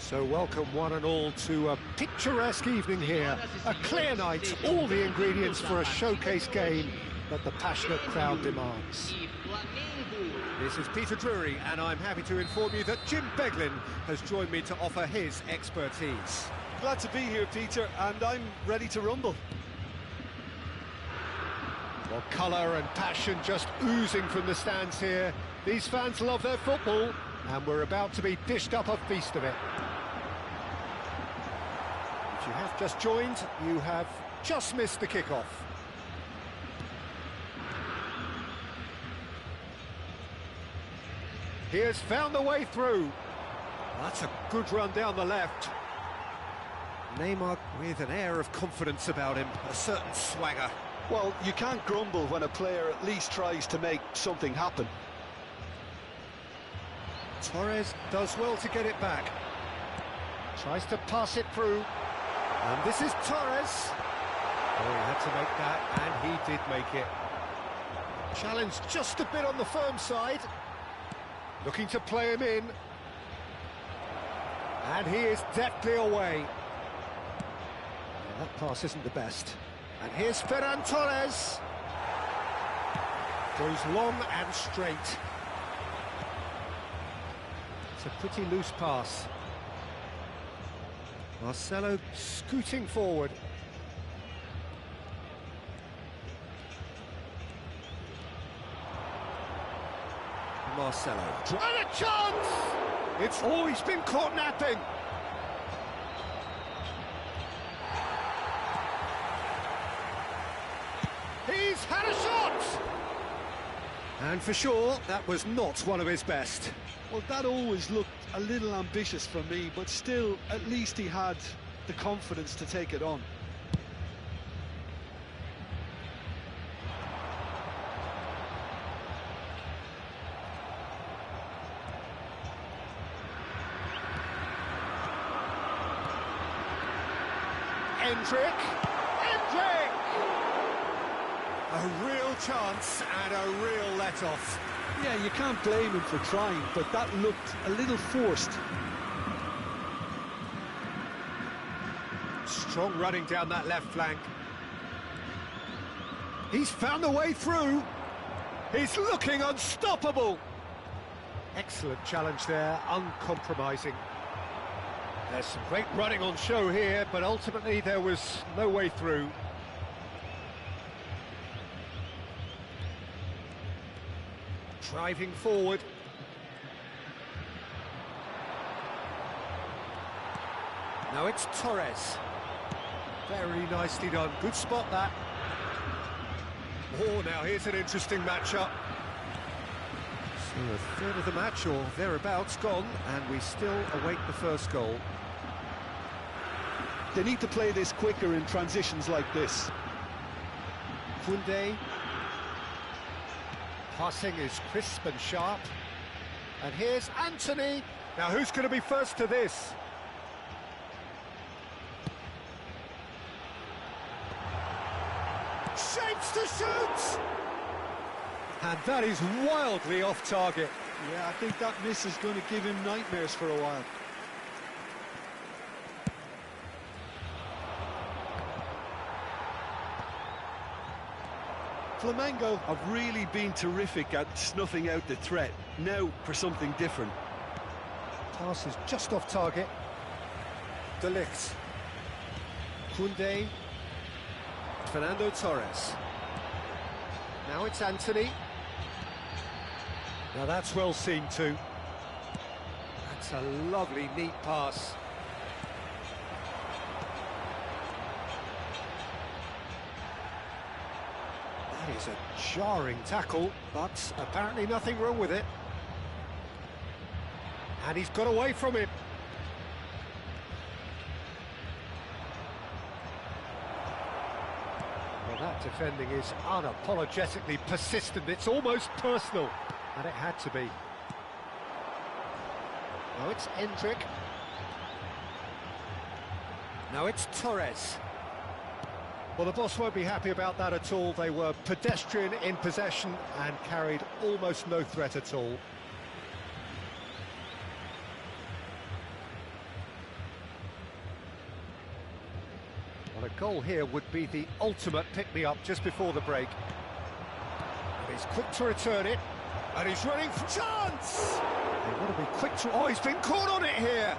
So welcome one and all to a picturesque evening here, a clear night, all the ingredients for a showcase game that the passionate crowd demands. This is Peter Drury, and I'm happy to inform you that Jim Beglin has joined me to offer his expertise. Glad to be here, Peter, and I'm ready to rumble. Well, colour and passion just oozing from the stands here. These fans love their football, and we're about to be dished up a feast of it. If you have just joined, you have just missed the kickoff. He has found the way through. That's a good run down the left. Neymar with an air of confidence about him, a certain swagger. Well, you can't grumble when a player at least tries to make something happen. Torres does well to get it back. Tries to pass it through. And this is Torres. Oh, he had to make that, and he did make it. Challenged just a bit on the firm side. Looking to play him in. And he is deftly away. That pass isn't the best. And here's Ferran Torres. Goes long and straight. It's a pretty loose pass. Marcelo scooting forward. Marcelo. And a chance! It's always been caught napping. He's had a shot! And for sure, that was not one of his best. Well, that always looked a little ambitious for me, but still, at least he had the confidence to take it on. Endrick! A real chance and a real let-off. Yeah, you can't blame him for trying, but that looked a little forced. Strong running down that left flank. He's found a way through. He's looking unstoppable. Excellent challenge there, uncompromising. There's some great running on show here, but ultimately there was no way through. Driving forward. Now it's Torres. Very nicely done. Good spot, that. Oh, now here's an interesting matchup. So a third of the match, or thereabouts, gone, and we still await the first goal. They need to play this quicker in transitions like this. Koundé. Passing is crisp and sharp. And here's Anthony. Now who's going to be first to this? Shapes to shoot! And that is wildly off target. Yeah, I think that miss is going to give him nightmares for a while. Flamengo have really been terrific at snuffing out the threat. Now for something different. Pass is just off target. De Ligt. Koundé. Fernando Torres. Now it's Anthony. Now that's well seen too. That's a lovely, neat pass. That is a jarring tackle, but apparently nothing wrong with it. And he's got away from him. Well, that defending is unapologetically persistent. It's almost personal, and it had to be. Now it's Endrick. Now it's Torres. Well, the boss won't be happy about that at all. They were pedestrian in possession and carried almost no threat at all. Goal here would be the ultimate pick-me-up just before the break. And he's quick to return it. And he's running for chance! They want to be quick to... Oh, he's been caught on it here!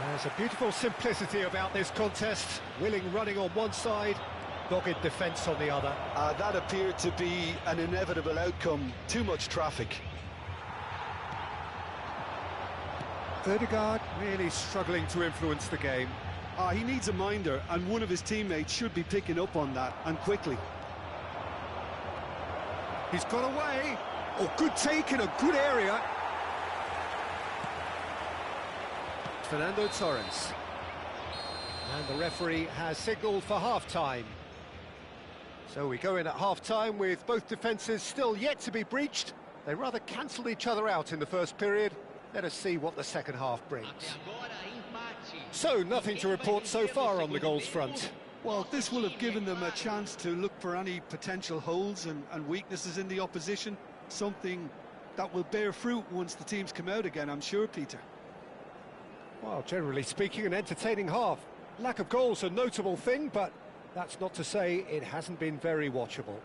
There's a beautiful simplicity about this contest. Willing running on one side, dogged defence on the other. That appeared to be an inevitable outcome. Too much traffic. Ødegaard really struggling to influence the game. He needs a minder, and one of his teammates should be picking up on that, and quickly. He's got away. Oh, good take in a good area. Fernando Torres. And the referee has signalled for half-time. So we go in at half-time with both defences still yet to be breached. They rather cancelled each other out in the first period. Let us see what the second half brings. So, nothing to report so far on the goals front. Well, this will have given them a chance to look for any potential holes and weaknesses in the opposition. Something that will bear fruit once the teams come out again, I'm sure, Peter. Well, generally speaking, an entertaining half. Lack of goals a notable thing, but that's not to say it hasn't been very watchable.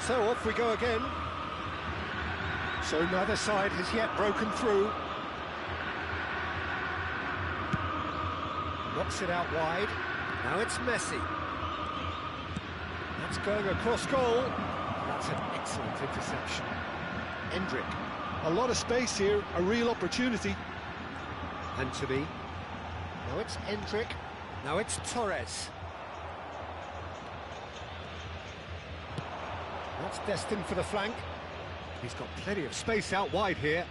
So off we go again. So neither side has yet broken through. Knocks it out wide. Now it's Messi. That's going across goal. That's an excellent interception. Endrick. A lot of space here, a real opportunity. Anthony. Now it's Endrick. Now it's Torres. That's destined for the flank. He's got plenty of space out wide here.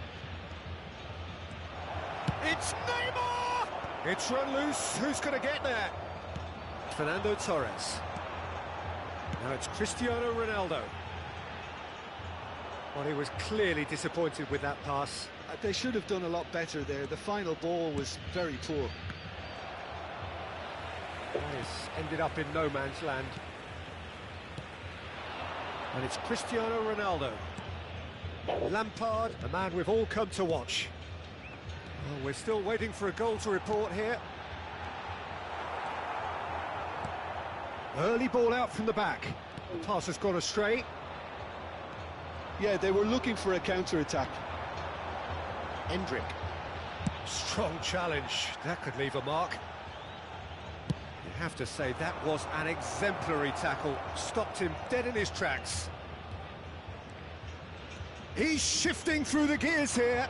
It's Neymar! It's run loose. Who's going to get there? Fernando Torres. Now it's Cristiano Ronaldo. Well, he was clearly disappointed with that pass. They should have done a lot better there. The final ball was very poor. It's ended up in no man's land. And it's Cristiano Ronaldo. Lampard, the man we've all come to watch. Well, we're still waiting for a goal to report here. Early ball out from the back. The pass has gone astray. Yeah, they were looking for a counter-attack. Endrick. Strong challenge. That could leave a mark. You have to say that was an exemplary tackle. Stopped him dead in his tracks. He's shifting through the gears here.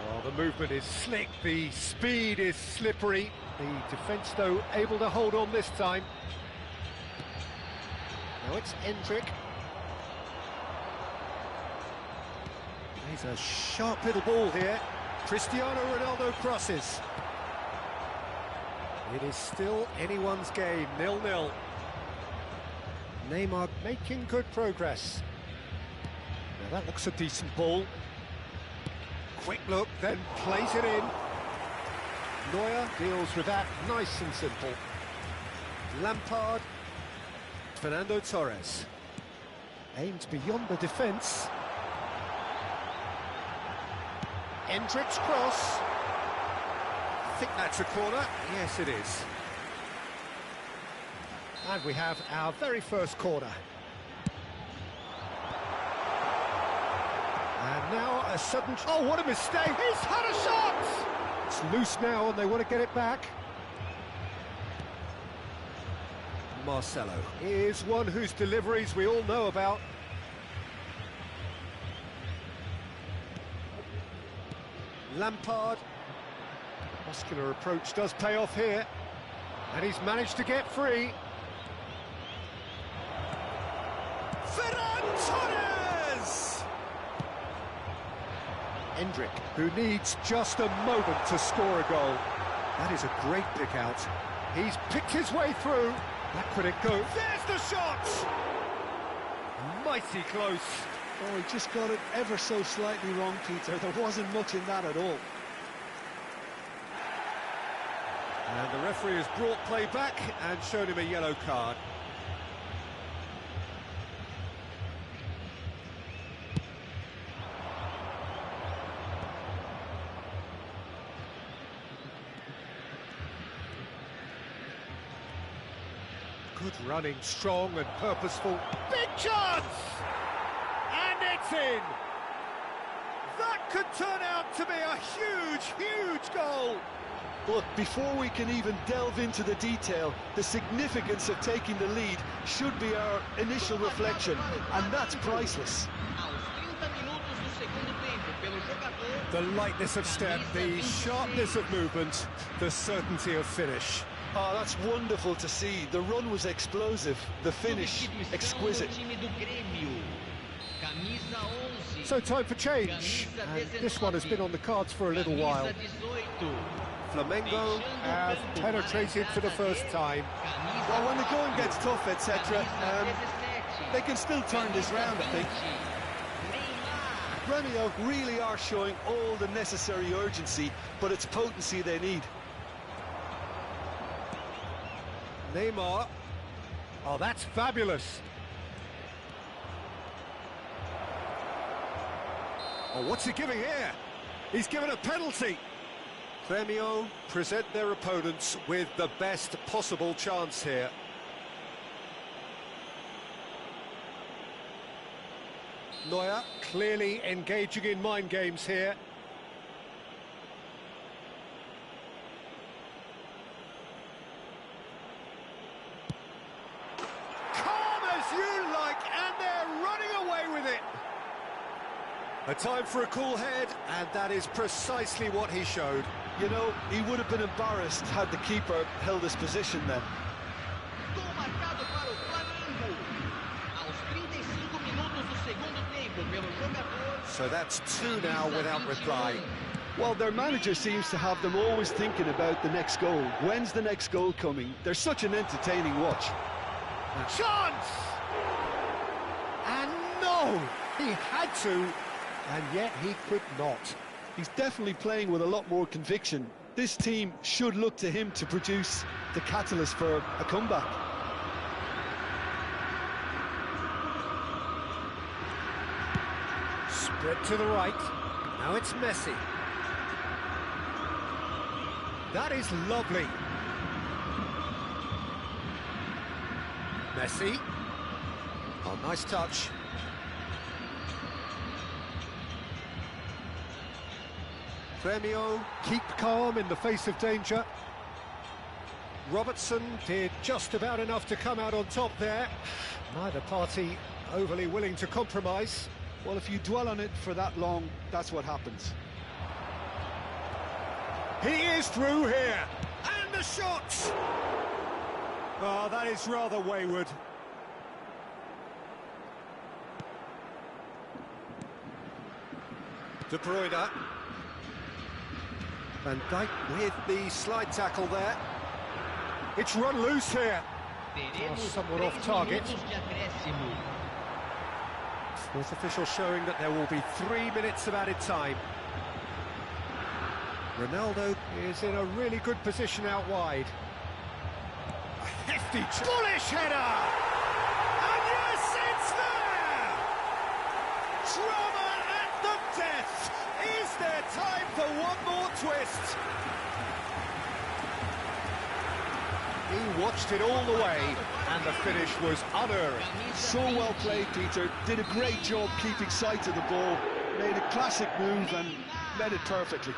Well, the movement is slick, the speed is slippery. The defence, though, able to hold on this time. Now it's Endrick. He's a sharp little ball here. Cristiano Ronaldo crosses. It is still anyone's game, 0-0. Neymar making good progress. Now that looks a decent ball. Quick look, then plays it in. Neuer deals with that nice and simple. Lampard. Fernando Torres. Aimed beyond the defence. Endrick's cross. I think that's a corner. Yes, it is. And we have our very first corner. And now a sudden... Oh, what a mistake! He's had a shot! It's loose now and they want to get it back. Marcelo is one whose deliveries we all know about. Lampard. Muscular approach does pay off here. And he's managed to get free. Hendrick, who needs just a moment to score a goal. That is a great pick out. He's picked his way through. That could it go. There's the shot! Mighty close. Oh, he just got it ever so slightly wrong, Peter. There wasn't much in that at all. And the referee has brought play back and shown him a yellow card. Good running, strong and purposeful. Big chance! And it's in! That could turn out to be a huge, huge goal! Look, before we can even delve into the detail, the significance of taking the lead should be our initial reflection, and that's priceless. The lightness of step, the sharpness of movement, the certainty of finish. Oh, that's wonderful to see. The run was explosive, the finish exquisite. So time for change, and this one has been on the cards for a little while. Flamengo have penetrated for the first time. Well, when the going gets tough, etc., they can still turn this round, I think. Gremio really are showing all the necessary urgency, but it's potency they need. Neymar. Oh, that's fabulous. Oh, what's he giving here? He's given a penalty. Gremio present their opponents with the best possible chance here. Neuer clearly engaging in mind games here. Calm as you like, and they're running away with it. A time for a cool head, and that is precisely what he showed. You know, he would have been embarrassed had the keeper held his position then. So that's two now without reply. Well, their manager seems to have them always thinking about the next goal. When's the next goal coming? They're such an entertaining watch. Chance! And no! He had to, and yet he could not. He's definitely playing with a lot more conviction. This team should look to him to produce the catalyst for a comeback. Spread to the right. Now it's Messi. That is lovely. Messi. Oh, nice touch. Gremio keep calm in the face of danger. Robertson did just about enough to come out on top there. Neither party overly willing to compromise. Well, if you dwell on it for that long, that's what happens. He is through here. And the shot! Oh, that is rather wayward. De Bruyne. Van Dijk with the slide tackle there. It's run loose here. Oh, somewhat off target. Fourth official showing that there will be 3 minutes of added time. Ronaldo is in a really good position out wide. A hefty, bullish header! And yes, it's there! Drama at the death! Is there time for one more twist? He watched it all the way, and the finish was unerring. So well played, Peter. Did a great job keeping sight of the ball. Made a classic move and met it perfectly.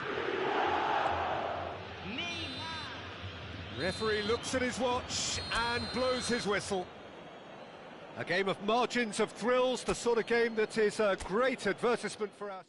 Referee looks at his watch and blows his whistle. A game of margins, of thrills, the sort of game that is a great advertisement for us.